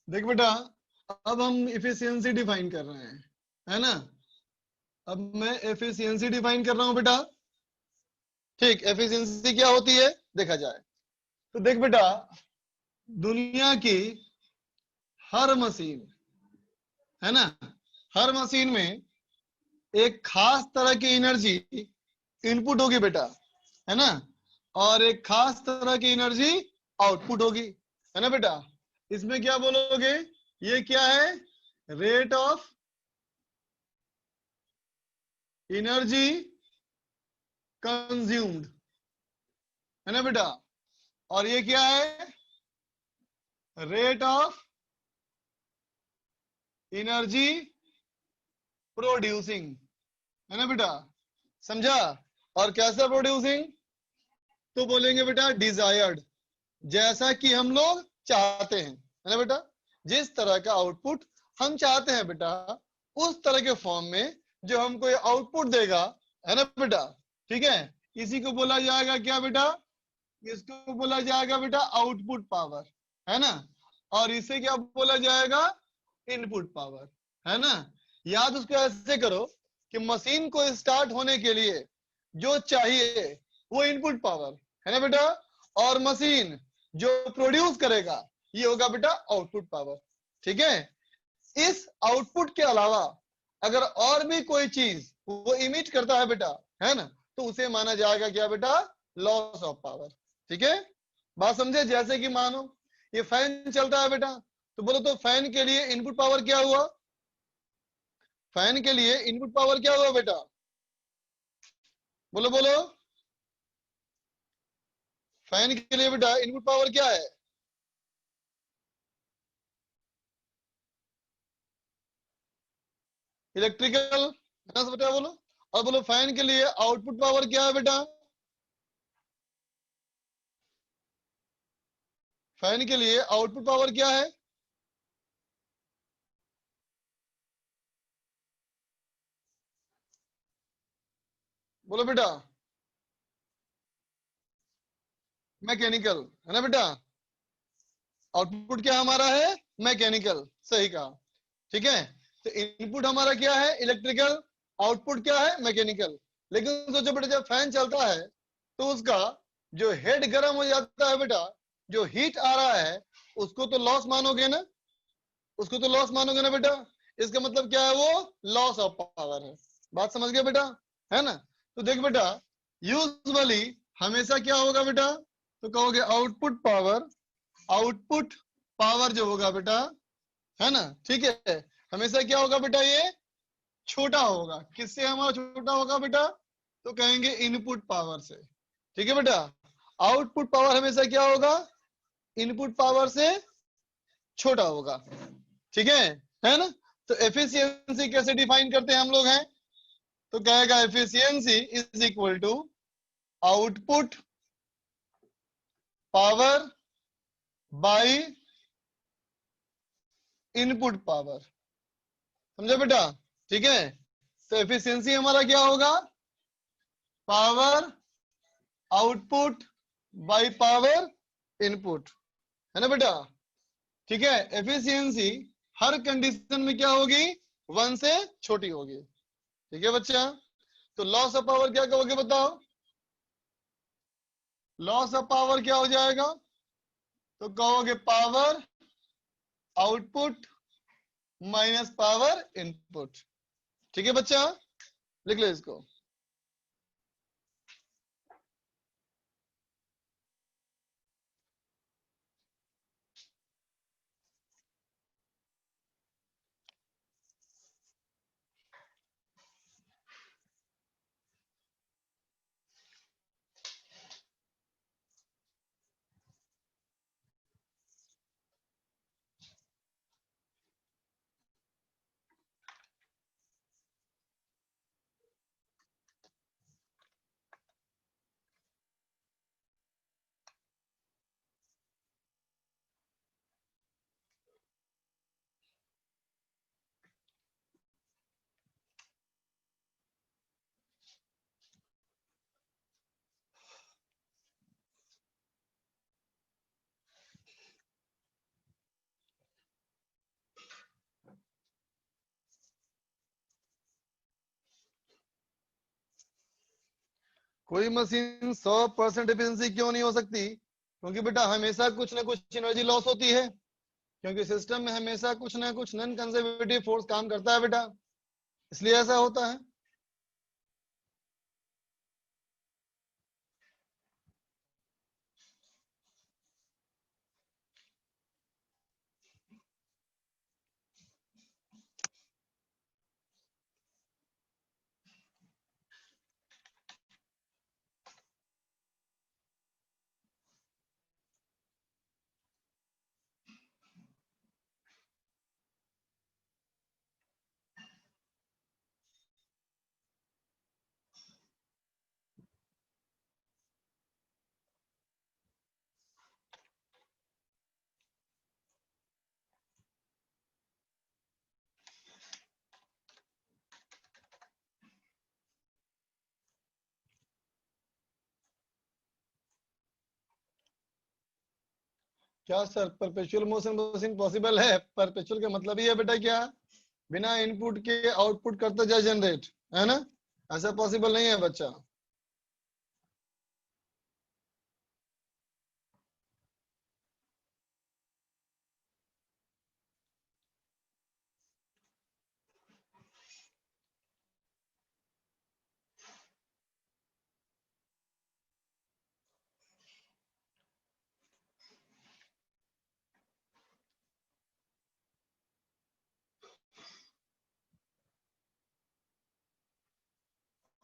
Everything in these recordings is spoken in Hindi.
देख बेटा, अब हम एफिशिएंसी डिफाइन कर रहे हैं, है ना। अब मैं एफिशिएंसी डिफाइन कर रहा हूं बेटा। ठीक, एफिशिएंसी क्या होती है देखा जाए तो देख बेटा, दुनिया की हर मशीन, है ना, हर मशीन में एक खास तरह की एनर्जी इनपुट होगी बेटा, है ना, और एक खास तरह की एनर्जी आउटपुट होगी, है ना बेटा। इसमें क्या बोलोगे, ये क्या है, रेट ऑफ एनर्जी कंज्यूम्ड, है ना बेटा। और ये क्या है, रेट ऑफ एनर्जी प्रोड्यूसिंग, है ना बेटा, समझा। और कैसा प्रोड्यूसिंग, तो बोलेंगे बेटा डिजायर्ड, जैसा कि हम लोग चाहते हैं, है ना बेटा। जिस तरह का आउटपुट हम चाहते हैं बेटा, उस तरह के फॉर्म में जो हमको ये आउटपुट देगा, है ना बेटा। ठीक है, इसी को बोला जाएगा क्या बेटा, इसको बोला जाएगा बेटा आउटपुट पावर, है ना। और इसे क्या बोला जाएगा, इनपुट पावर, है ना। याद उसको ऐसे करो कि मशीन को स्टार्ट होने के लिए जो चाहिए वो इनपुट पावर, है ना बेटा। और मशीन जो प्रोड्यूस करेगा ये होगा बेटा आउटपुट पावर। ठीक है, इस आउटपुट के अलावा अगर और भी कोई चीज वो इमिट करता है बेटा, है ना, तो उसे माना जाएगा क्या बेटा, लॉस ऑफ पावर। ठीक है, बात समझे। जैसे कि मानो ये फैन चलता है बेटा, तो बोलो तो फैन के लिए इनपुट पावर क्या हुआ, फैन के लिए इनपुट पावर क्या हुआ बेटा, बोलो बोलो। फैन के लिए बेटा इनपुट पावर क्या है, इलेक्ट्रिकल, है ना बेटा, बोलो। और बोलो फैन के लिए आउटपुट पावर क्या है बेटा, फैन के लिए आउटपुट पावर क्या है, बोलो बेटा, मैकेनिकल, है ना बेटा। आउटपुट क्या हमारा है, मैकेनिकल, सही कहा। ठीक है, तो इनपुट हमारा क्या है, इलेक्ट्रिकल, आउटपुट क्या है, मैकेनिकल। लेकिन सोचो बेटा, जब फैन चलता है तो उसका जो हेड गर्म हो जाता है बेटा, जो हीट आ रहा है, उसको तो लॉस मानोगे ना, उसको तो लॉस मानोगे ना बेटा। इसका मतलब क्या है, वो लॉस ऑफ पावर है। बात समझ गया बेटा, है ना। तो देख बेटा, यूजुअली हमेशा क्या होगा बेटा, तो कहोगे आउटपुट पावर, आउटपुट पावर जो होगा बेटा, है ना, ठीक है, हमेशा क्या होगा बेटा, ये छोटा होगा। किससे हमारा छोटा होगा बेटा, तो कहेंगे इनपुट पावर से। ठीक है बेटा, आउटपुट पावर हमेशा क्या होगा, इनपुट पावर से छोटा होगा। ठीक है ना। तो एफिशिएंसी कैसे डिफाइन करते हैं हम लोग हैं, तो कहेगा efficiency is equal to output power by input power, समझे बेटा। ठीक है, तो एफिशिएंसी हमारा क्या होगा, power output by power input, है ना बेटा। ठीक है, एफिशिएंसी हर कंडीशन में क्या होगी, 1 से छोटी होगी। ठीक है बच्चा, तो लॉस ऑफ पावर क्या कहोगे बताओ, लॉस ऑफ पावर क्या हो जाएगा, तो कहोगे power output minus power input. ठीक है बच्चा, लिख लो इसको। कोई मशीन 100% एफिशिएंसी क्यों नहीं हो सकती? क्योंकि बेटा हमेशा कुछ ना कुछ एनर्जी लॉस होती है, क्योंकि सिस्टम में हमेशा कुछ ना कुछ नॉन कंजर्वेटिव फोर्स काम करता है बेटा, इसलिए ऐसा होता है। क्या sir perpetual motion machine possible है? परपेचुअल का मतलब ही है बेटा क्या, बिना इनपुट के आउटपुट करता जाए जनरेट, है ना? ऐसा पॉसिबल नहीं है बच्चा।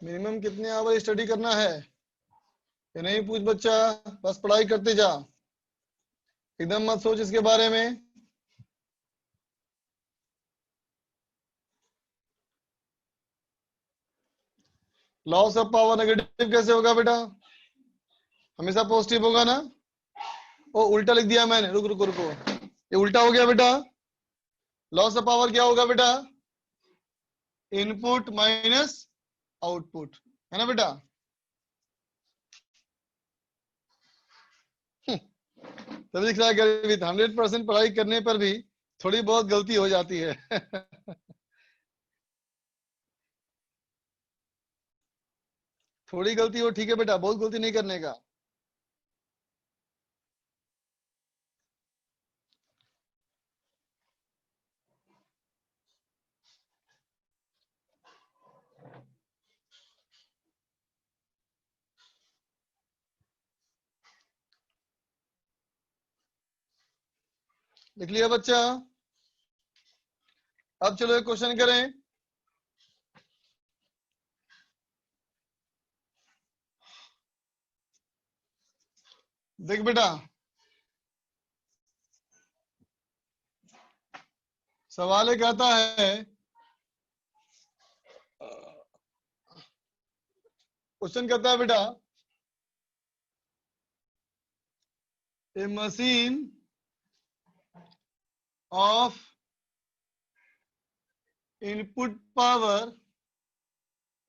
मिनिमम कितने आवर स्टडी करना है ये नहीं पूछ बच्चा, बस पढ़ाई करते जा, एकदम मत सोच इसके बारे में। लॉस ऑफ पावर नेगेटिव कैसे होगा बेटा? हमेशा पॉजिटिव होगा ना? ओ उल्टा लिख दिया मैंने, रुक रुको रुको, ये उल्टा हो गया बेटा। लॉस ऑफ पावर क्या होगा बेटा? इनपुट माइनस आउटपुट, है ना बेटा? तभी दिख रहा है कि विद 100% पढ़ाई करने पर भी थोड़ी बहुत गलती हो जाती है। थोड़ी गलती हो ठीक है बेटा, बहुत गलती नहीं करने का। लिख लिया बच्चा? अब चलो एक क्वेश्चन करें। देख बेटा, सवाल ये कहता है, क्वेश्चन कहता है बेटा, a machine of input power,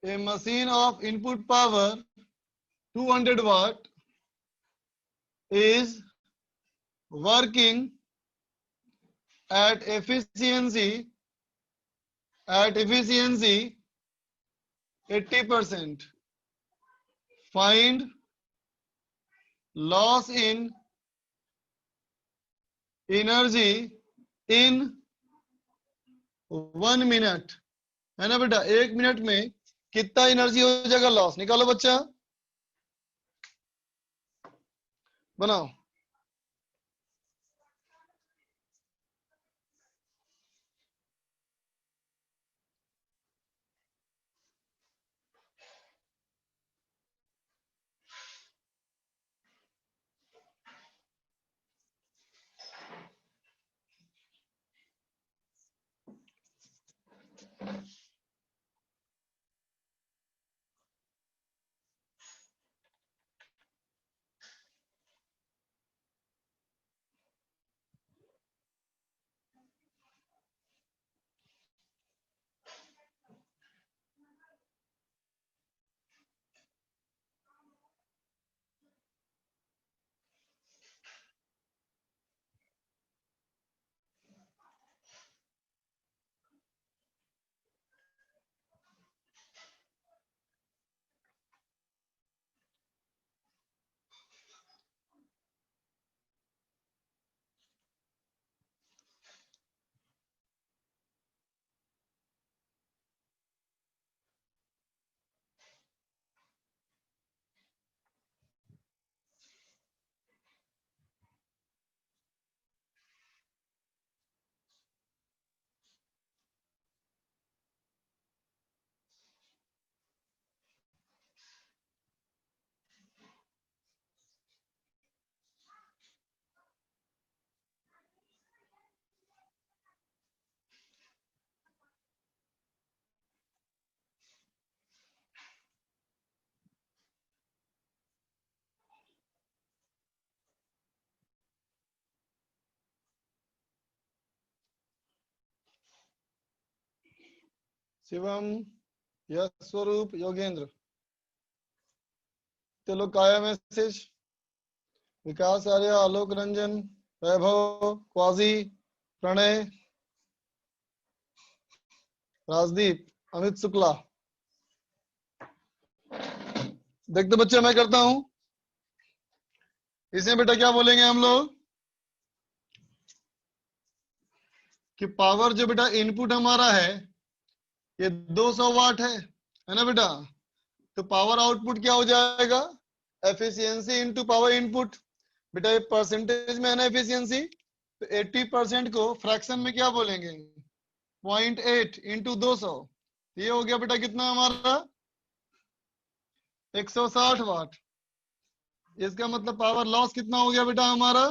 a machine of input power 200 watt is working at efficiency 80%. Find loss in energy in 1 minute, है ना बेटा? 1 मिनट में कितना एनर्जी हो जाएगा लॉस, निकालो बच्चा, बनाओ। शिवम, यश स्वरूप, योगेंद्र, चलो काया मैसेज, विकास आर्य, आलोक रंजन, वैभव, क्वाजी, प्रणय, राजदीप, अमित शुक्ला। देखते बच्चे, मैं करता हूं। इसमें बेटा क्या बोलेंगे हम लोग कि पावर जो बेटा इनपुट हमारा है ये 200 वाट है ना बेटा। तो पावर आउटपुट क्या हो जाएगा, एफिशिएंसी इनटू पावर इनपुट। बेटा ये परसेंटेज में है ना एफिशिएंसी, तो 80% को फ्रैक्शन में क्या बोलेंगे, 0.8 इंटू 200। ये हो गया बेटा कितना हमारा, 160 वाट। इसका मतलब पावर लॉस कितना हो गया बेटा हमारा,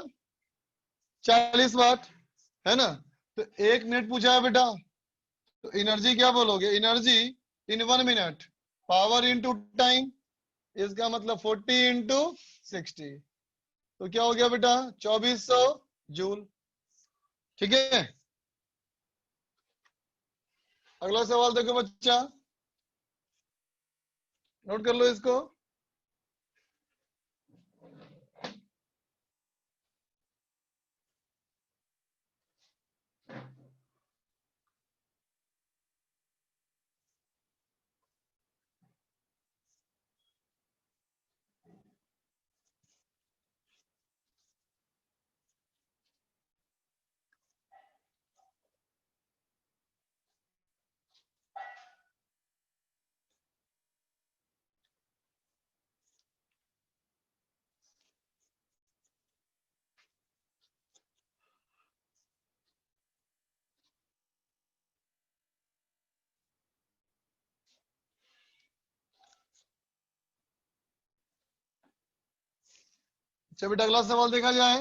40 वाट, है ना। तो 1 मिनट पूछा है बेटा, तो एनर्जी क्या बोलोगे, energy in 1 minute, power into time, इसका मतलब 40 इंटू 60। तो क्या हो गया बेटा, 2400 जूल। ठीक है। अगला सवाल देखो बच्चा, नोट कर लो इसको। अच्छा बेटा अगला सवाल देखा जाए।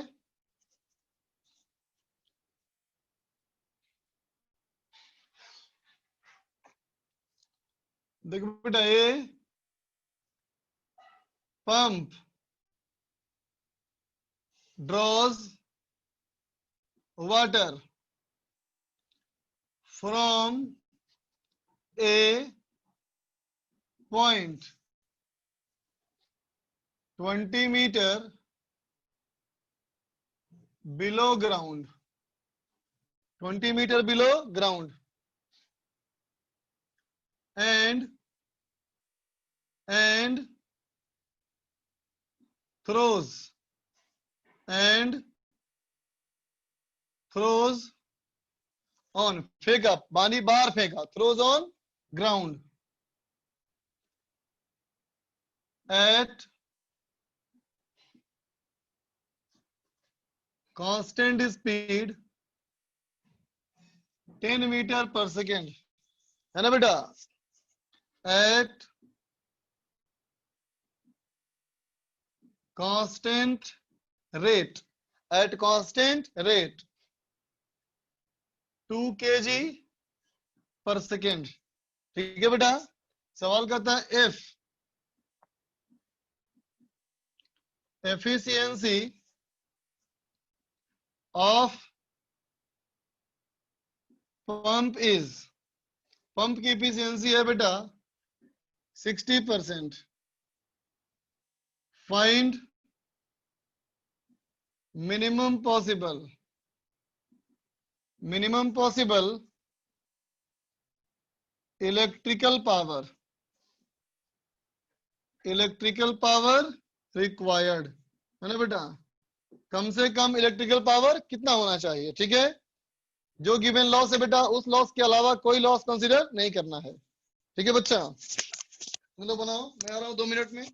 देखो बेटा, ये pump draws water from a point 20 meter below ground, 20 meter below ground, and throws and throws on, फेंका, पानी बाहर फेंका, throws on ground at constant speed 10 meter per second, है ना बेटा। at constant rate, at constant rate 2 kg पर सेकेंड। ठीक है बेटा। सवाल कहता है F, efficiency of pump is, pump की एफिशिएंसी है बेटा 60%। Find minimum possible, minimum possible electrical power, electrical power required, है ना बेटा। कम से कम इलेक्ट्रिकल पावर कितना होना चाहिए, ठीक है। जो गिवन लॉस है बेटा, उस लॉस के अलावा कोई लॉस कंसीडर नहीं करना है। ठीक है बच्चा, मतलब बनाओ, मैं आ रहा हूं 2 मिनट में।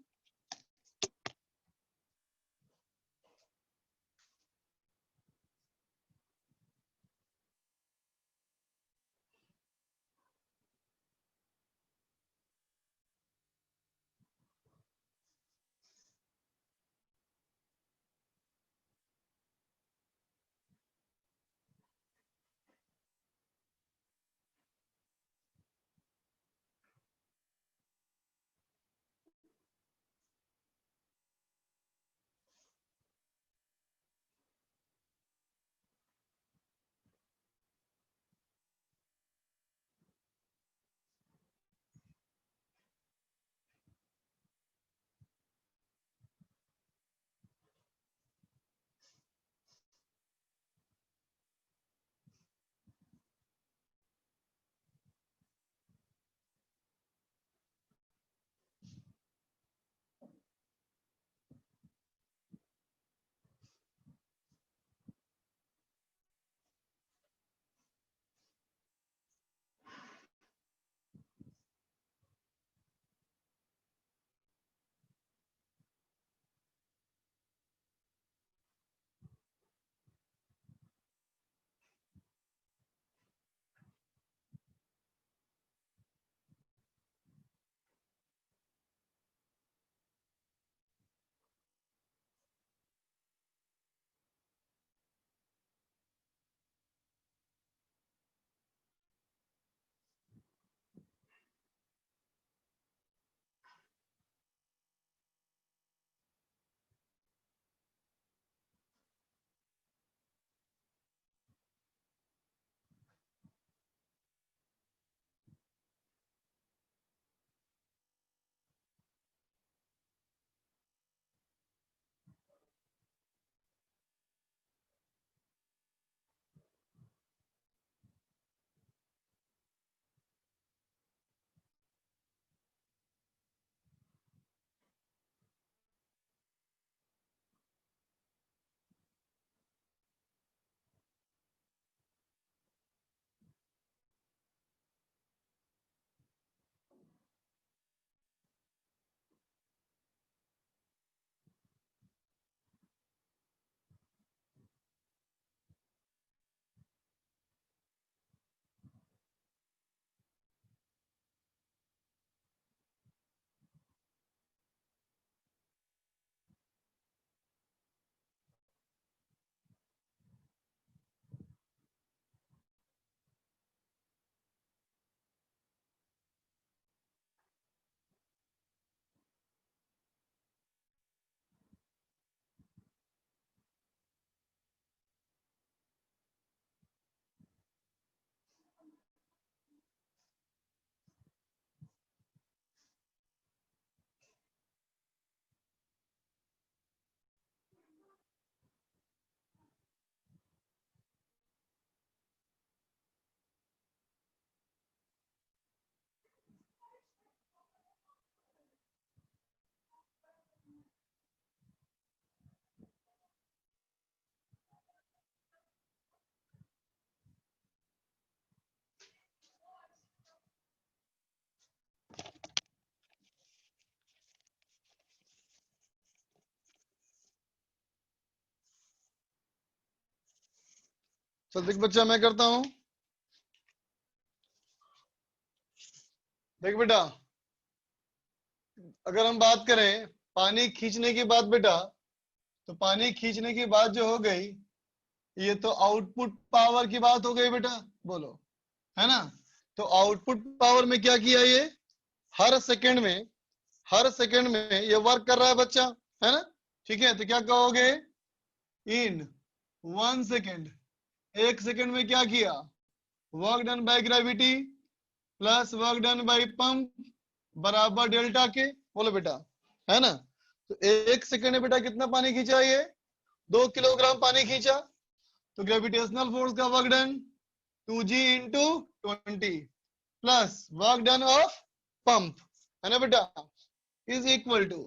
चल देख बच्चा, मैं करता हूं। देख बेटा, अगर हम बात करें पानी खींचने की बात बेटा, तो पानी खींचने की बात जो हो गई, ये तो आउटपुट पावर की बात हो गई बेटा, बोलो, है ना। तो आउटपुट पावर में क्या किया, ये हर सेकंड में, हर सेकंड में ये वर्क कर रहा है बच्चा, है ना। ठीक है, तो क्या कहोगे, इन 1 सेकेंड, एक सेकंड में क्या किया, work done by gravity plus work done by pump बराबर डेल्टा के, बोलो बेटा, है ना। तो एक सेकंड में बेटा कितना पानी खींचा, ये 2 किलोग्राम पानी खींचा। तो ग्रेविटेशनल फोर्स का work done 2g into 20 plus work done of pump, है ना बेटा, is equal to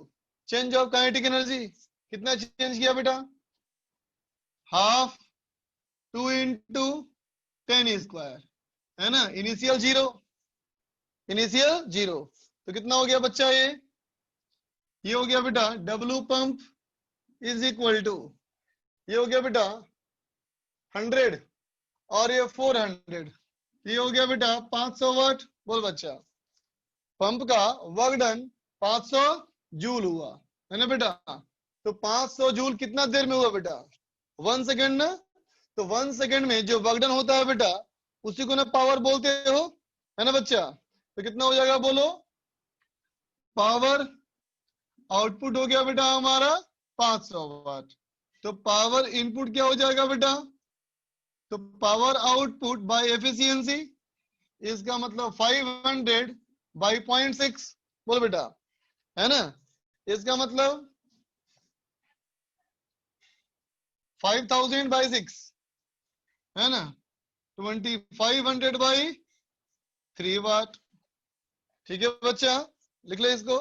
change of kinetic energy. कितना चेंज किया बेटा, हाफ 2 इंटू 10^², है ना। इनिशियल जीरो, इनिशियल जीरो, तो कितना हो गया बच्चा, ये हो गया बेटा W pump is equal to, ये हो गया बेटा 100 और ये 400, ये हो गया बेटा 500 वाट। बोल बच्चा, पंप का वर्क डन 500 जूल हुआ, है ना बेटा। तो 500 जूल कितना देर में हुआ बेटा, 1 सेकेंड ना। तो 1 सेकेंड में जो वर्क डन होता है बेटा, उसी को ना पावर बोलते हो, है ना बच्चा। तो कितना हो जाएगा बोलो, पावर आउटपुट हो गया बेटा हमारा 500 वाट। तो पावर इनपुट क्या हो जाएगा बेटा, तो पावर आउटपुट बाय एफिशिएंसी, इसका मतलब 500 बाई 0.6, बोल बेटा, है ना। इसका मतलब 5000 बाई 6, है ना, 2500 बाई 3 वाट। ठीक है बच्चा, लिख ले इसको।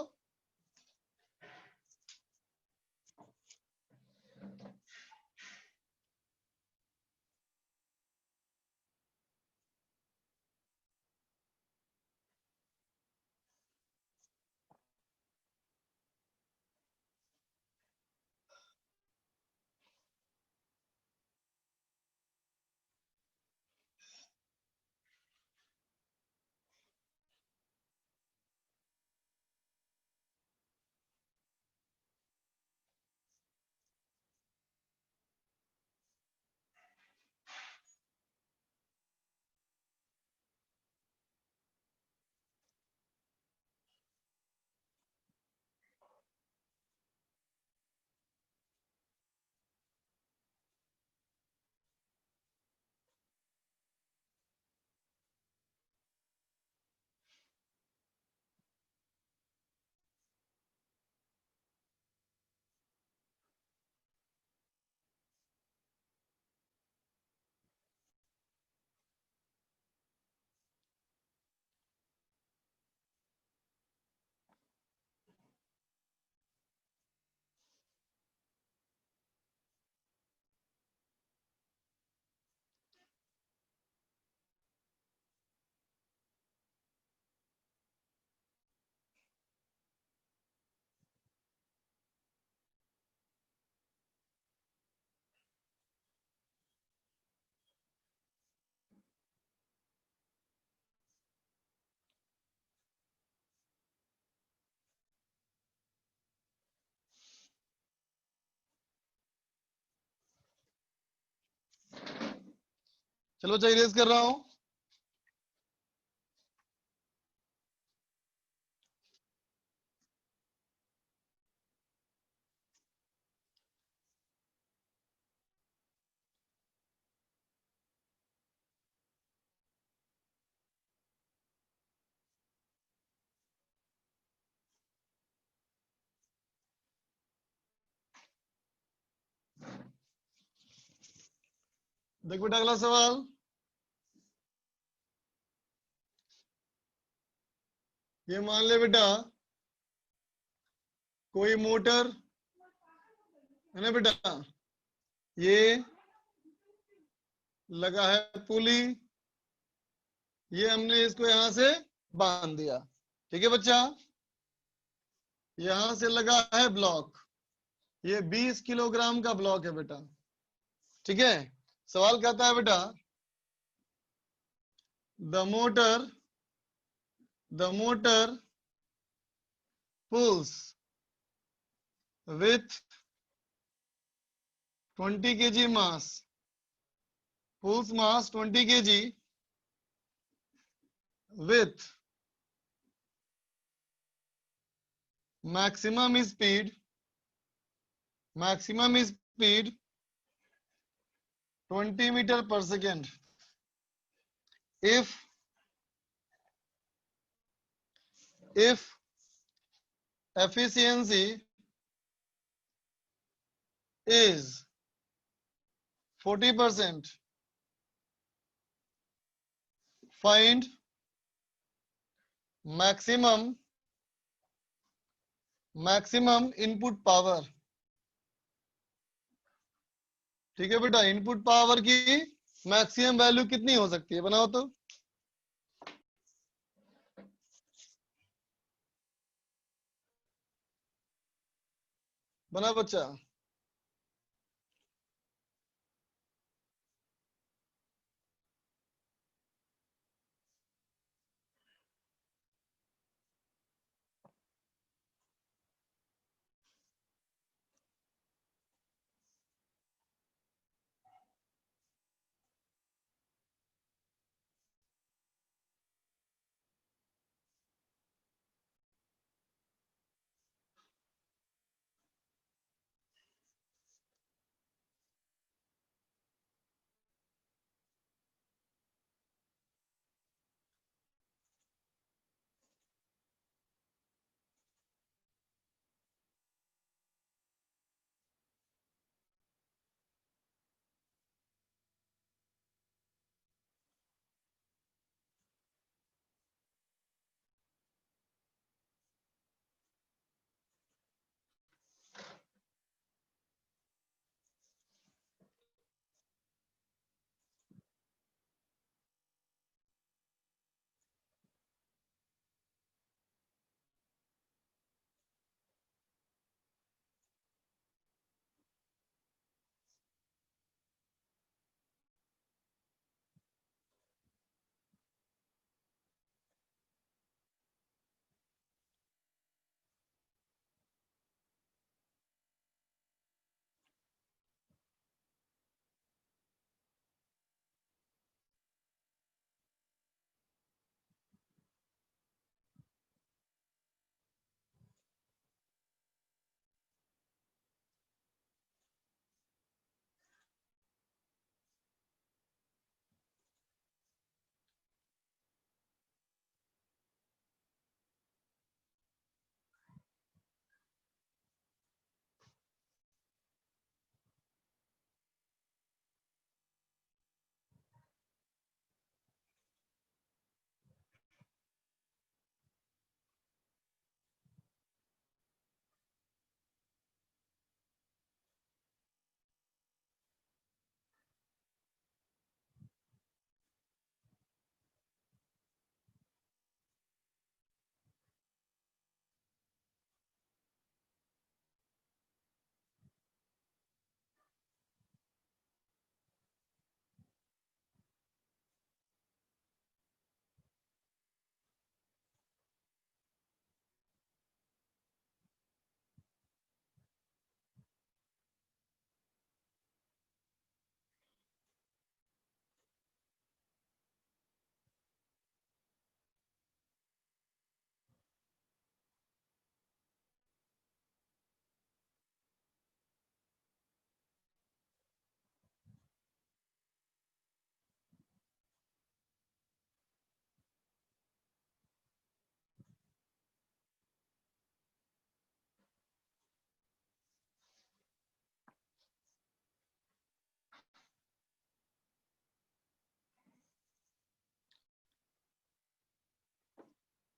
चलो बच्चा इरेज कर रहा हूं। देख बेटा अगला सवाल, ये मान ले बेटा कोई मोटर, है ना बेटा, ये लगा है पुली, ये हमने इसको यहां से बांध दिया। ठीक है बच्चा, यहां से लगा है ब्लॉक, ये 20 किलोग्राम का ब्लॉक है बेटा। ठीक है, सवाल कहता है बेटा the motor pulls with 20 kg mass, pulls mass 20 kg with maximum speed 20 meter per second. If efficiency is 40%, find maximum input power. ठीक है बेटा, इनपुट पावर की मैक्सिमम वैल्यू कितनी हो सकती है, बनाओ तो। बना बच्चा।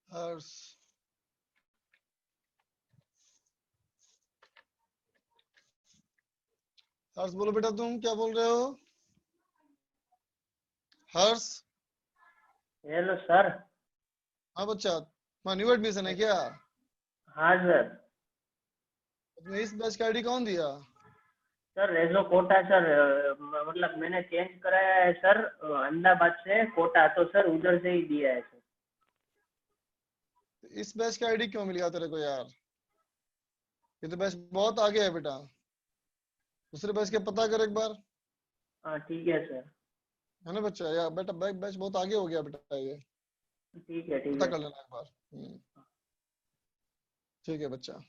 हर्ष, हर्ष बोलो बेटा, तुम क्या बोल रहे हो? हर्ष। Hello sir. हाँ बच्चा, तुम्हारा न्यू एडमिशन है क्या? हाँ सर। तुम्हें इस बैच का आईडी कौन दिया? सर रेजो कोटा सर मतलब मैंने चेंज कराया है सर अहमदाबाद से कोटा, तो सर उधर से ही दिया है सर। इस बैच का आईडी क्यों मिल गया तेरे को यार? ये तो बैच बहुत आगे है बेटा, दूसरे बैच के पता कर एक बार। हाँ ठीक है सर। है ना बच्चा? यार बेटा बैच बहुत आगे हो गया बेटा, ये ठीक है ठीक पता है कर सर। लेना एक बार। ठीक है बच्चा।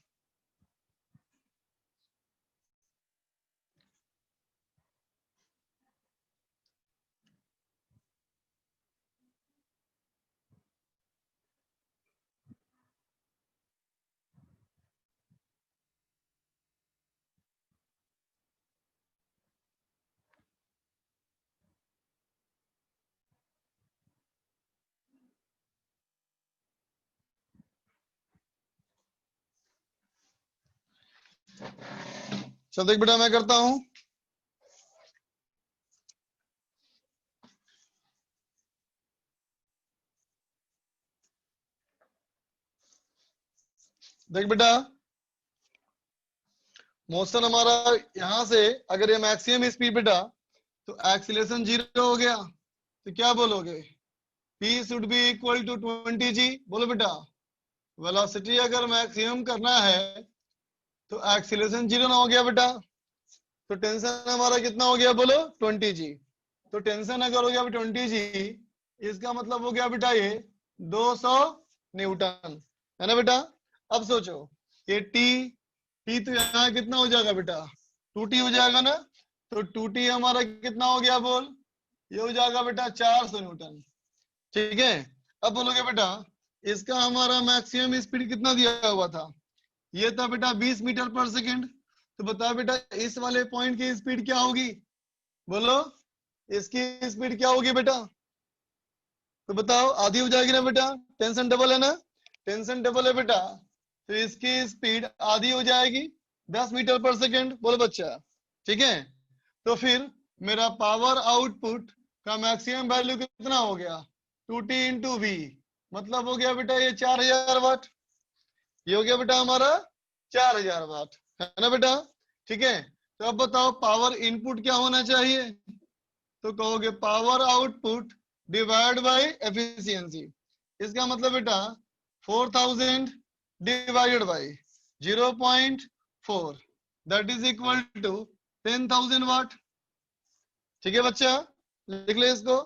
चल देख बेटा, मैं करता हूँ। देख बेटा, मोशन हमारा यहां से, अगर ये मैक्सिमम स्पीड बेटा, तो एक्सीलरेशन 0 हो गया, तो क्या बोलोगे? P should be equal to 20g। बोलो बेटा, वेलोसिटी अगर मैक्सिमम करना है तो एक्सीलरेशन 0 ना हो गया बेटा, तो टेंशन हमारा कितना हो गया? बोलो 20g। तो टेंशन अगर हो गया 20g, इसका मतलब हो गया बेटा ये 200 न्यूटन, है ना बेटा? अब सोचो, ये टी तो यहाँ कितना हो जाएगा बेटा? 2t हो जाएगा ना, तो 2t हमारा कितना हो गया? बोल, ये हो जाएगा बेटा 400 न्यूटन। ठीक है, अब बोलोगे बेटा इसका हमारा मैक्सिमम स्पीड कितना दिया हुआ था? ये था बेटा 20 मीटर पर सेकंड। तो बताओ बेटा इस वाले पॉइंट की स्पीड क्या होगी? बोलो, इसकी स्पीड क्या होगी बेटा? तो बताओ, आधी हो जाएगी ना बेटा? टेंशन डबल है ना, टेंशन डबल है बेटा, तो इसकी स्पीड आधी हो जाएगी, 10 मीटर पर सेकंड। बोलो बच्चा, ठीक है? तो फिर मेरा पावर आउटपुट का मैक्सिमम वैल्यू कितना हो गया? 2t इंटू वी, मतलब हो गया बेटा ये 4000 वाट। ये हो गया बेटा हमारा 4000 वाट, है ना बेटा? ठीक है, तो अब बताओ पावर इनपुट क्या होना चाहिए? तो कहोगे power output divide by efficiency. इसका मतलब बेटा 4000 divided by 0.4, that is equal to 10,000 watt. ठीक है बच्चा, लिख ले इसको।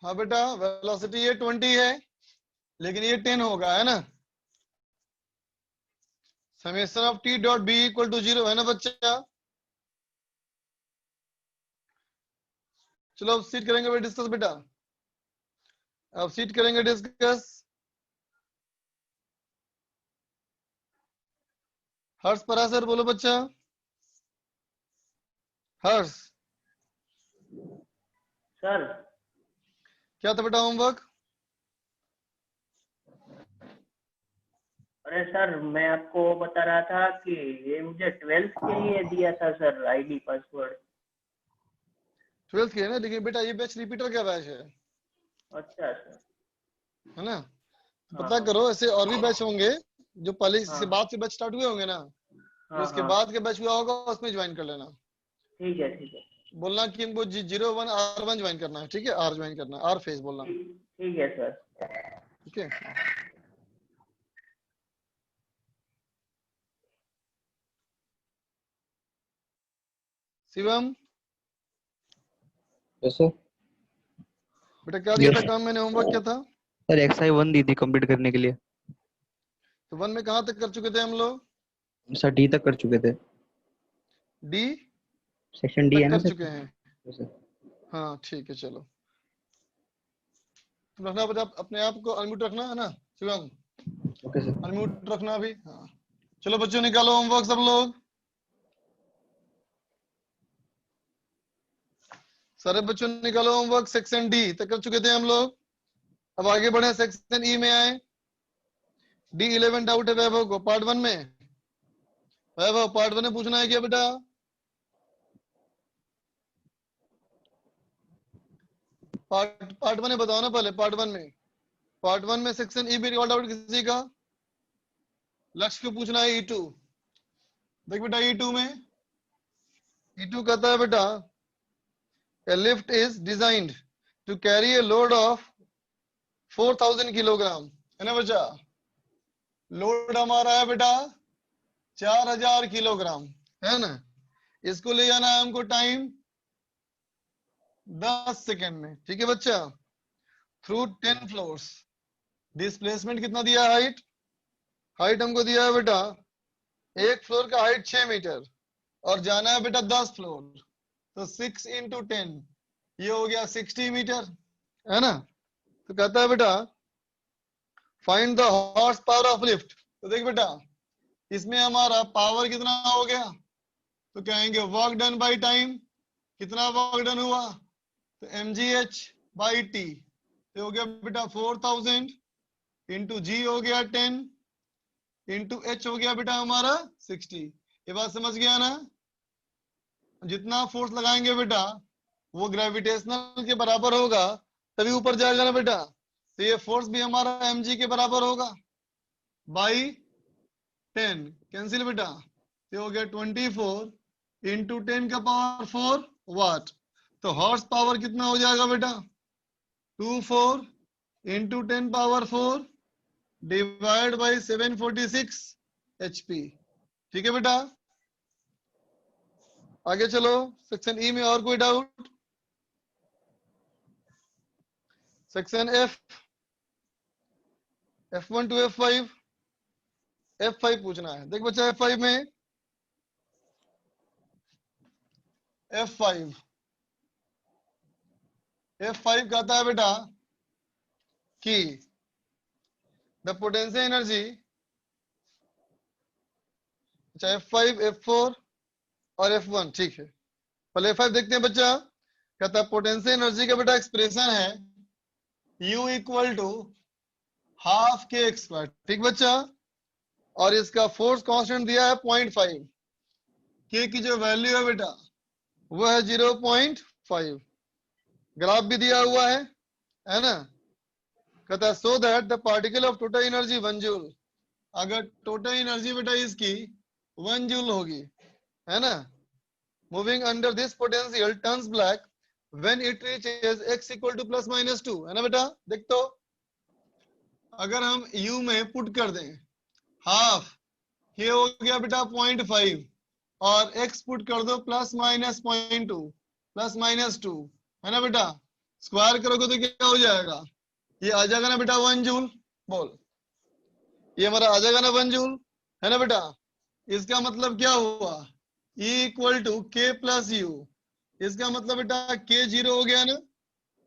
हाँ बेटा, वेलोसिटी ये 20 है, लेकिन ये 10 होगा, है ना? Summation of T dot B equal to 0, है ना बच्चा? चलो अब सीट करेंगे भाई डिस्कस बेटा, अब सीट करेंगे डिस्कस। हर्ष पराशर बोलो बच्चा, हर्ष सर क्या था बेटा होमवर्क? अरे सर मैं आपको बता रहा था कि ये मुझे 12th के लिए दिया था सर आईडी पासवर्ड। 12th के है ना, लेकिन बेटा ये बैच रिपीटर का बैच अच्छा सर। है ना। तो हाँ पता हाँ करो, ऐसे और भी बैच होंगे जो पहले इसके हाँ बाद से बैच स्टार्ट हुए होंगे ना, जो हाँ इसके हाँ। बाद के बैच हुआ होगा उसमें ज्वाइन कर लेना। ठीक है ठीक है। बोलना कि हमको 01R1 ज्वाइन करना है, ठीक है, आर ज्वाइन करना है, आर फेज बोलना। ठीक है सर। ठीक है। Shivam, yes sir. बेटा क्या दिया था यस काम, मैंने होमवर्क क्या था? सर, XI1 दी थी कंप्लीट करने के लिए। तो 1 में कहाँ तक कर चुके थे हम लोग? सर डी तक कर चुके थे। डी सेक्शन डी है तक ना कर सर? चुके हैं। Yes sir. हाँ ठीक है, चलो। तुम रखना बेटा, अपने आप को अनम्यूट रखना है ना शिवम, ओके सर। अनम्यूट रखना अभी। हाँ चलो बच्चों, निकालो होमवर्क सब लोग। सारे बच्चों निकालो होमवर्क। सेक्शन डी तक कर चुके थे हम लोग। अब आगे बढ़े, सेक्शन ई में आए। D11 डाउट है वैभव को, पार्ट 1 में। वैभव पार्ट 1 में पूछना है क्या बेटा? पार्ट 1 में बताओ ना पहले, पार्ट 1 में सेक्शन ई भी रिकॉर्ड आउट किसी का? लक्ष्य को पूछना है E2। देख बेटा E2 में, E2 कहता है बेटा, a lift is designed to carry a load of 4000 kilogram, है ना बच्चा? लोड हमारा है बेटा 4000 किलोग्राम, है ना। इसको ले जाना है हमको टाइम 10 सेकंड में, ठीक है बच्चा, थ्रू 10 फ्लोर्स। डिस्प्लेसमेंट कितना दिया है? हाइट हमको दिया है बेटा, एक फ्लोर का हाइट 6 मीटर, और जाना है बेटा 10 फ्लोर, तो 6 इंटू 10, ये हो गया 60 मीटर, है ना। तो कहता है बेटा find the horse power of lift. तो देख बेटा, इसमें हमारा पावर कितना हो गया, तो कहेंगे वर्क डन बाई टाइम। कितना वर्क डन हुआ, तो mgh बाई टी, तो हो गया बेटा 4000 इंटू जी हो गया 10 इंटू एच हो गया बेटा हमारा 60। ये बात समझ गया ना? जितना फोर्स लगाएंगे बेटा वो ग्रेविटेशनल के बराबर होगा, तभी ऊपर जाएगा ना बेटा। तो ये फोर्स भी हमारा mg के बराबर होगा बाई 10, कैंसिल बेटा, ये हो गया 24 इंटू 10 का पावर 4 वाट। तो हॉर्स पावर कितना हो जाएगा बेटा, 24 into 10 power 4 divide by 746 HP। ठीक है बेटा, आगे चलो। सेक्शन ई में और कोई doubt? Section F1 to F5 पूछना है। देख बच्चा, F5 में F5 कहता है बेटा कि द पोटेंशियल एनर्जी, अच्छा F5 F4 और F1, ठीक है। पहले F5 देखते हैं बच्चा। कहता है पोटेंशियल एनर्जी का बेटा एक्सप्रेशन है U इक्वल टू हाफ के एक्स स्क्वायर, ठीक बच्चा। और इसका फोर्स कांस्टेंट दिया है 0.5, के की जो वैल्यू है बेटा वो है 0.5, ग्राफ भी दिया हुआ है ना। कहता है so that the particle of total energy 1 joule, अगर टोटल एनर्जी बेटा इसकी 1 जूल होगी, है ना, moving under this potential turns black when it reaches x equal two plus minus 2, है ना बेटा। देख तो, अगर हम u में पुट कर दें हाफ, ये हो गया बेटा 0.5, और x पुट कर दो प्लस माइनस 0.2 प्लस माइनस 2, है ना बेटा। स्क्वायर करोगे तो क्या हो जाएगा, ये आ जाएगा ना बेटा 1 जूल। बोल, ये हमारा आ जाएगा ना 1 जूल, है ना बेटा। इसका मतलब क्या हुआ, E इक्वल टू के प्लस यू। इसका मतलब बेटा के जीरो हो गया ना,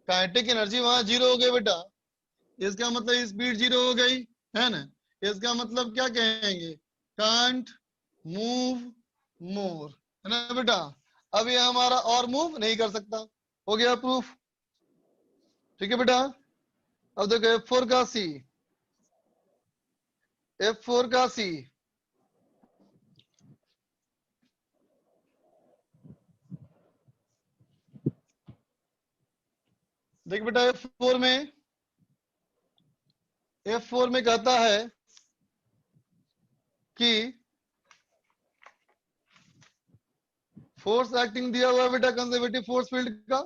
काइनेटिक एनर्जी वहां जीरो हो गई बेटा। इसका मतलब स्पीड जीरो हो गई, है ना। इसका मतलब क्या कहेंगे, कांट मूव मोर, है ना बेटा। अब ये हमारा और मूव नहीं कर सकता, हो गया प्रूफ। ठीक है बेटा। अब देखो F4 का सी, F4 का C, देख बेटा F4 में कहता है कि फोर्स एक्टिंग दिया हुआ है बेटा कंजर्वेटिव फोर्स फील्ड का,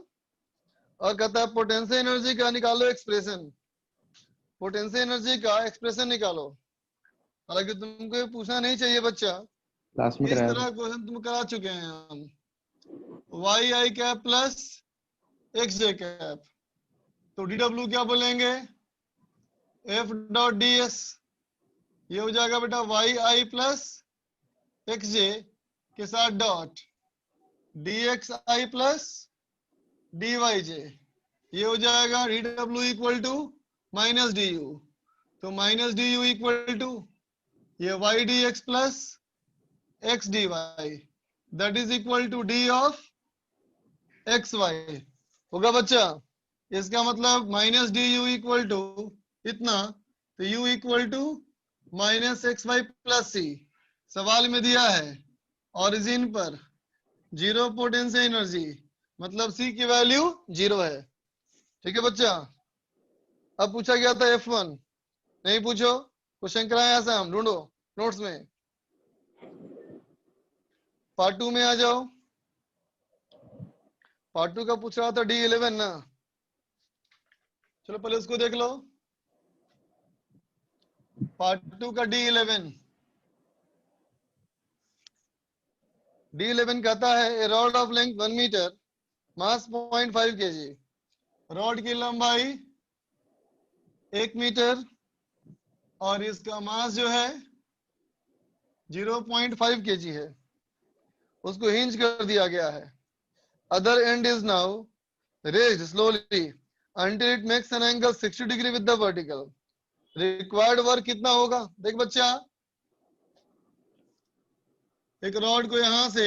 और कहता है पोटेंशियल एनर्जी का निकालो एक्सप्रेशन, पोटेंशियल एनर्जी का एक्सप्रेशन निकालो। हालांकि तुमको ये पूछना नहीं चाहिए बच्चा, क्लास में इस कराया तरह क्वेश्चन तुम करा चुके हैं हम। वाई आई कैप प्लस एक्स जे कैप, तो डी डब्ल्यू क्या बोलेंगे, एफ डॉट डी एस, ये हो जाएगा बेटा y i plus x j के साथ dot d x i plus d y j, ये हो जाएगा डी डब्ल्यू equal to minus d u, तो minus d u equal to ये y d x plus x d y, that is equal to d of x y होगा बच्चा। इसका मतलब minus d u equal to इतना, तो u equal to minus x y plus सी। सवाल में दिया है ओरिजिन पर जीरो पोटेंशियल एनर्जी, मतलब सी की वैल्यू 0 है। ठीक है बच्चा। अब पूछा गया था F1, नहीं पूछो, क्वेश्चन कराया ऐसा हम ढूंढो नोट्स में। पार्ट 2 में आ जाओ, पार्ट 2 का पूछ रहा था D11 ना, चलो पहले उसको देख लो। पार्ट 2 का D11 कहता है a rod of length 1 metre mass 0.5 kg, rod की लंबाई 1 मीटर और इसका मास जो है 0.5 kg है, उसको हिंज कर दिया गया है। Other and is now raised slowly until it makes an angle 60 degree with the vertical. Required work कितना होगा, देख बच्चा, एक रॉड को यहां से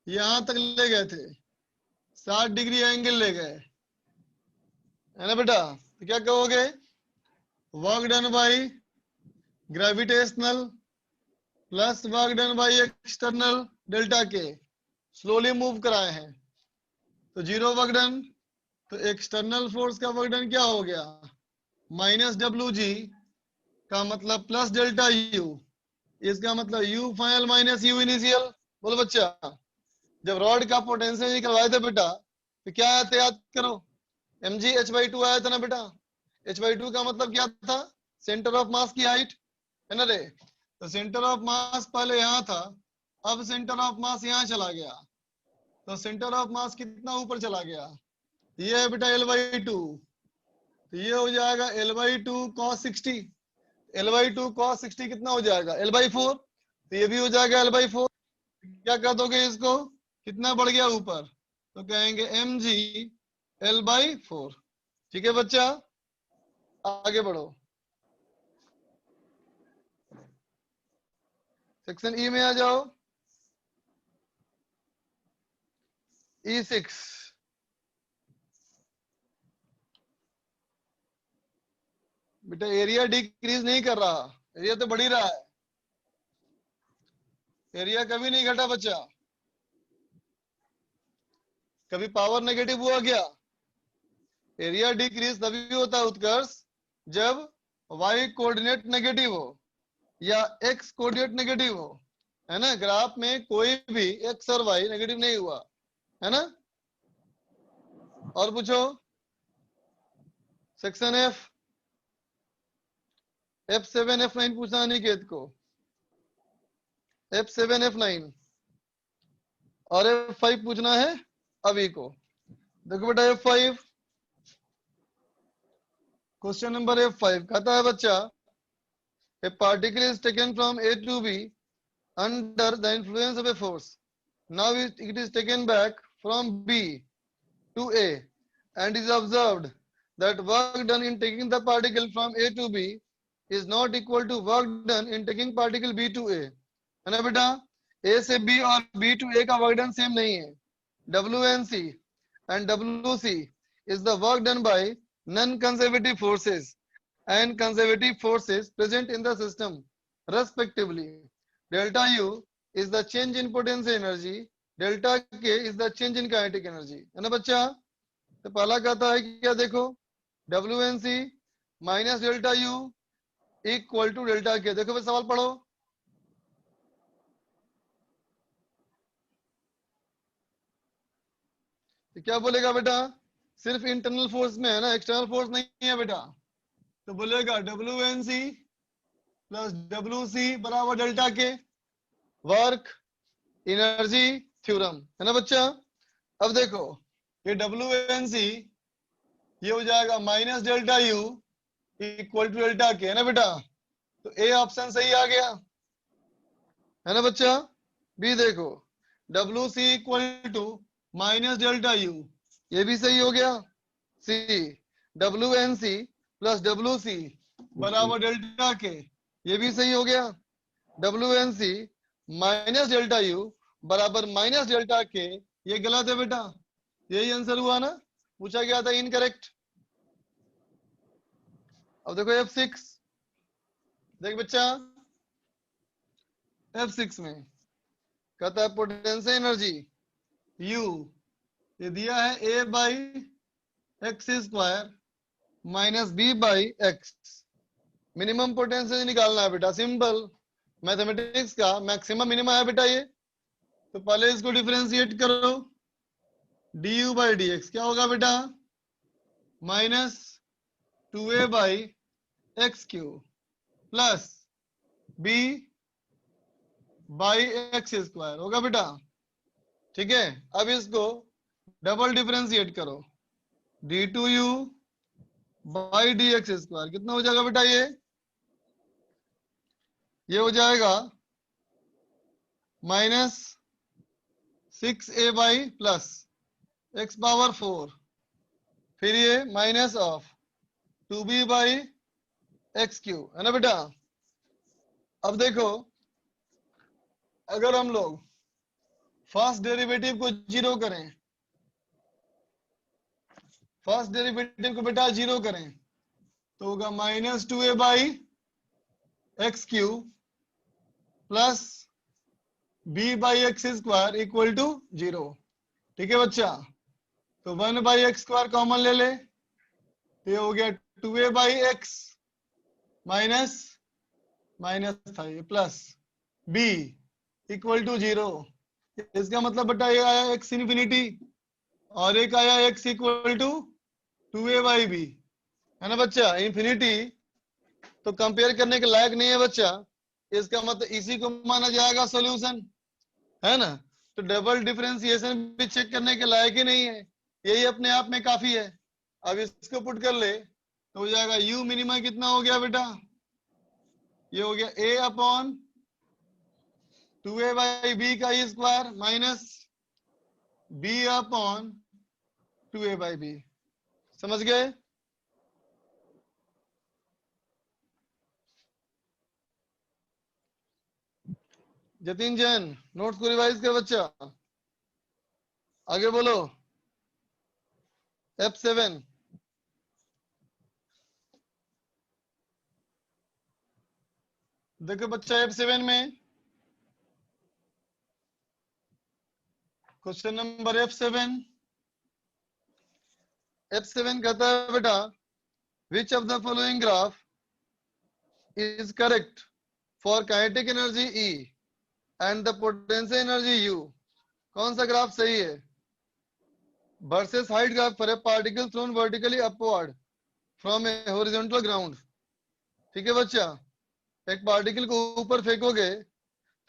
यहां तक ले गए थे, 60 डिग्री एंगल ले गए, है ना बेटा, तो क्या कहोगे, work done by gravitational plus work done by external delta के, स्लोली मूव कराए हैं, तो जीरो वर्क डन, तो एक्सटर्नल फोर्स का वर्क डन क्या हो गया, माइनस डब्ल्यू जी का मतलब प्लस डेल्टा यू, इसका मतलब you final minus you initial. बोलो बच्चा, जब रॉड का पोटेंशियल निकलवाए थे बेटा, तो क्या आया था याद करो, mg h/2 आया था ना बेटा। h/2 का मतलब क्या था, सेंटर ऑफ मास की हाइट, है ना रे। तो सेंटर ऑफ मास पहले यहाँ था, अब सेंटर ऑफ मास यहाँ चला गया, तो सेंटर ऑफ मास कितना ऊपर चला गया, ये है बेटा L/2, तो ये हो जाएगा L/2 cos 60, L/2 cos 60 कितना हो जाएगा L/4, तो ये भी हो जाएगा L/4। क्या कर दोगे इसको, कितना बढ़ गया ऊपर, तो कहेंगे mg L/4। ठीक है बच्चा, आगे बढ़ो। सेक्शन ई में आ जाओ, E6 बेटा एरिया डिक्रीज नहीं कर रहा, एरिया तो बढ़ ही रहा है, एरिया कभी नहीं घटा बच्चा। कभी पावर नेगेटिव हुआ क्या, एरिया डिक्रीज तभी होता है उत्कर्ष जब y कोऑर्डिनेट नेगेटिव हो या x कोऑर्डिनेट नेगेटिव हो, है ना। ग्राफ में कोई भी x और y नेगेटिव नहीं हुआ, है ना। और पूछो, सेक्शन F7 F9 पूछना निकेत को, F7 F9 और F5 पूछना है अभी को। देखो बेटा F5, क्वेश्चन नंबर F5 कहता है बच्चा, ए particle is taken from A to B under the influence of a force. Now it is taken back from B to A and is observed that work done in taking the particle from A to B is not equal to work done in taking particle B to A. है ना बेटा, A से B और B to A का वर्क डन सेम नहीं है। WNC and WC is the work done by non-conservative forces and conservative forces present in the system respectively. Delta U is the change in potential energy, delta K is the change in kinetic energy. है ना बच्चा? तो पहला कहता है कि क्या देखो, WNC minus delta U equal to delta K. देखो फिर सवाल पढ़ो. तो क्या बोलेगा बेटा? सिर्फ इंटरनल फोर्स में है ना, एक्सटर्नल फोर्स नहीं है बेटा. तो बोलेगा WNC प्लस WC बराबर डेल्टा के, वर्क एनर्जी थ्योरम, है ना बच्चा? अब देखो ये WNC ये हो जाएगा minus delta U equal to delta K, है ना बेटा? तो ए ऑप्शन सही आ गया, है ना बच्चा? बी देखो WC equal to minus delta U, ये भी सही हो गया. सी WNC प्लस WC बराबर डेल्टा के, ये भी सही हो गया. WNC माइनस डेल्टा U बराबर माइनस डेल्टा के, ये गलत है बेटा. यही आंसर हुआ ना, पूछा गया था इनकरेक्ट. अब देखो F6, देख बच्चा F6 में कहता है पोटेंशियल एनर्जी U ये दिया है A by x square minus B by x. Minimum potential निकालना है बेटा, सिंपल मैथमेटिक्स का मैक्सिमम मिनिमम है बेटा ये. तो पहले इसको डिफरेंशिएट करो, du बाई dx क्या होगा बेटा? Minus 2a by x cube plus b by x square होगा बेटा. ठीक है, अब इसको डबल डिफरेंशिएट करो, d2u बाई dx स्क्वायर कितना हो जाएगा बेटा? ये हो जाएगा minus 6a by plus x power 4, फिर ये minus of 2b by x cube, है ना बेटा? अब देखो अगर हम लोग फर्स्ट डेरिवेटिव को जीरो करें, फर्स्ट डेरिवेटिव को बेटा जीरो करें तो होगा minus 2a by x cube plus b by x square equal to 0. ठीक है बच्चा? तो 1 बाई एक्स स्क्वायर कॉमन ले ले, तो ये हो गया 2a by x minus minus था ये प्लस b इक्वल टू 0. इसका मतलब बेटा ये आया x इन्फिनिटी और एक आया x equal to 2a by B, है ना बच्चा? इन्फिनिटी तो कंपेयर करने के लायक नहीं है बच्चा, इसका मतलब इसी को माना जाएगा सॉल्यूशन, है ना? तो डबल डिफरेंशिएशन भी चेक करने के लायक ही नहीं है, यही अपने आप में काफी है. अब इसको पुट कर ले तो हो जाएगा u मिनिमम कितना हो गया बेटा? ये हो गया a upon 2a by b का square minus b upon 2a by b. समझ गए? जतिन जैन नोट्स को रिवाइज कर बच्चा, आगे बोलो. F7 देखो बच्चा, F7 में क्वेश्चन नंबर F7 कहता है बेटा which of the following graph is correct for kinetic energy E and the potential energy U. कौन सा ग्राफ सही है? Versus height graph for a particle thrown vertically upward from A horizontal ground. ठीक है बच्चा? एक पार्टिकल को ऊपर फेंकोगे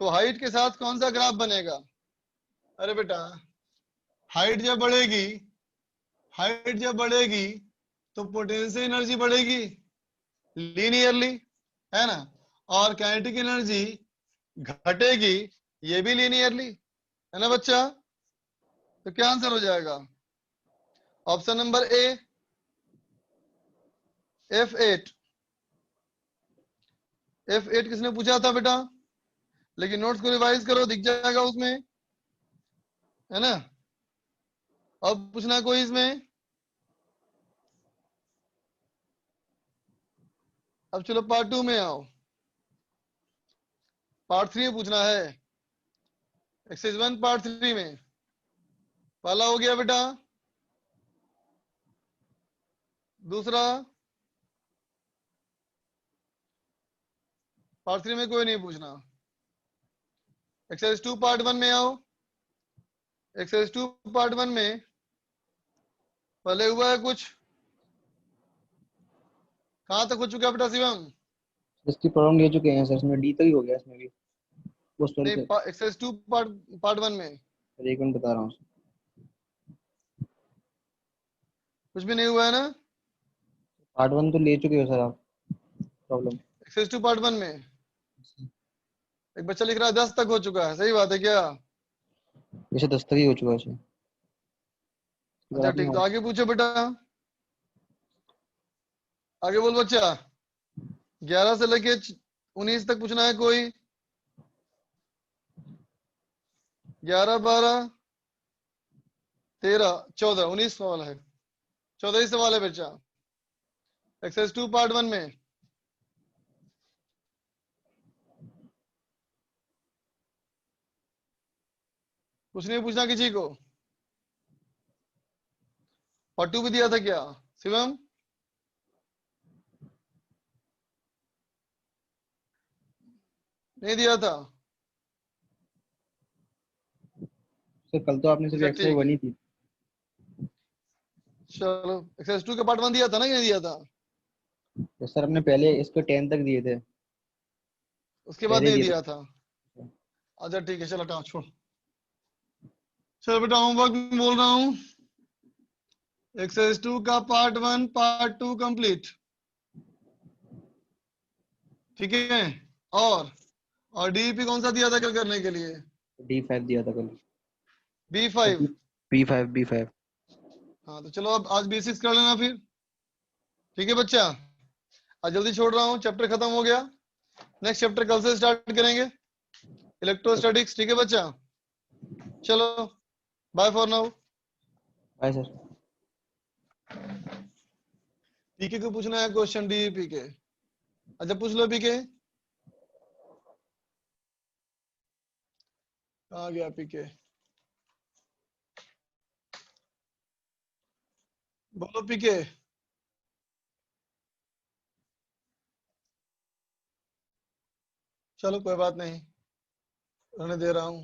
तो हाइट के साथ कौन सा ग्राफ बनेगा? अरे बेटा हाइट जब बढ़ेगी तो पोटेंशियल एनर्जी बढ़ेगी लीनियरली, है ना? और काइनेटिक एनर्जी घटेगी, ये भी लीनियरली, है ना बच्चा? तो क्या आंसर हो जाएगा? Option number A F8. F8 किसने पूछा था बेटा? लेकिन नोट्स को रिवाइज करो, दिख जाएगा उसमें, है ना? अब पूछना कोई इसमें? अब चलो पार्ट 2 में आओ। पार्ट 3 में पूछना है। एक्सरसाइज 1 पार्ट 3 में पहला हो गया बेटा, दूसरा पार्ट 3 में कोई नहीं पूछना। एक्सरसाइज 2 पार्ट 1 में आओ। एक्सरसाइज 2 पार्ट 1 में पहले हुआ है कुछ, कहां तक हो चुका है बेटा शिवम? इसकी प्रॉब्लम ले चुके हैं सर, इसमें डी तक ही हो गया इसमें भी। वो सॉल्व नहीं, कर, एक्सरसाइज 2 पार्ट 1 में सर एक मिनट बता रहा हूँ। कुछ भी नहीं हुआ है ना? पार्ट 1 तो ले चुके हो सर आप प्रॉब्लम। एक्सरसाइज 2 पार्ट 1 में एक बच्चा लिख रहा है 10 तक हो चुका है, सही बात है क्या? वैसे 10 तक ही हो चुका है सर। अच्छा ठीक, तो आगे पूछो बेटा, आगे बोल बच्चा। 11 से लेके 19 तक पूछना है कोई? 11, 12, 13, 14, 19 सवाल है। 14 ही सवाल है बच्चा एक्सरसाइज 2 पार्ट 1 में। कुछ नहीं पूछना किसी को। पार्ट 2 भी दिया था क्या शिवम? नहीं दिया था? सर कल तो आपने सिर्फ अच्छा एक्सरसाइज ठीक है, बनी थी। चलो एक्सरसाइज 2 के पार्ट 1 दिया था ना कि नहीं दिया था? तो सर हमने पहले इसको 10 तक दिए थे, उसके बाद पहले नहीं दिए थे। दिया था? अच्छा ठीक है, चलो हटाओ छोड़। चलो बेटा होमवर्क में बोल रहा हूँ। एक्सरसाइज 2 का पार्ट 1 पार्ट 2 कंप्लीट, ठीक है। और डीईपी कौन सा दिया था कल करने के लिए? D5 दिया था कल। B5। B5 हाँ तो चलो अब आज B6 कर लेना फिर, ठीक है बच्चा। आज जल्दी छोड़ रहा हूँ, चैप्टर खत्म हो गया। नेक्स्ट चैप्टर कल से स्टार्ट करेंगे, इलेक्ट्रोस्टैटिक्स, ठीक है बच्चा। चलो bye for now. Bye sir. PK को पूछना है क्वेश्चन, डीईपी के। अच्छा पूछ लो पीके। कहाँ गया पीके? बोलो पीके। चलो कोई बात नहीं, रहने दे रहा हूँ।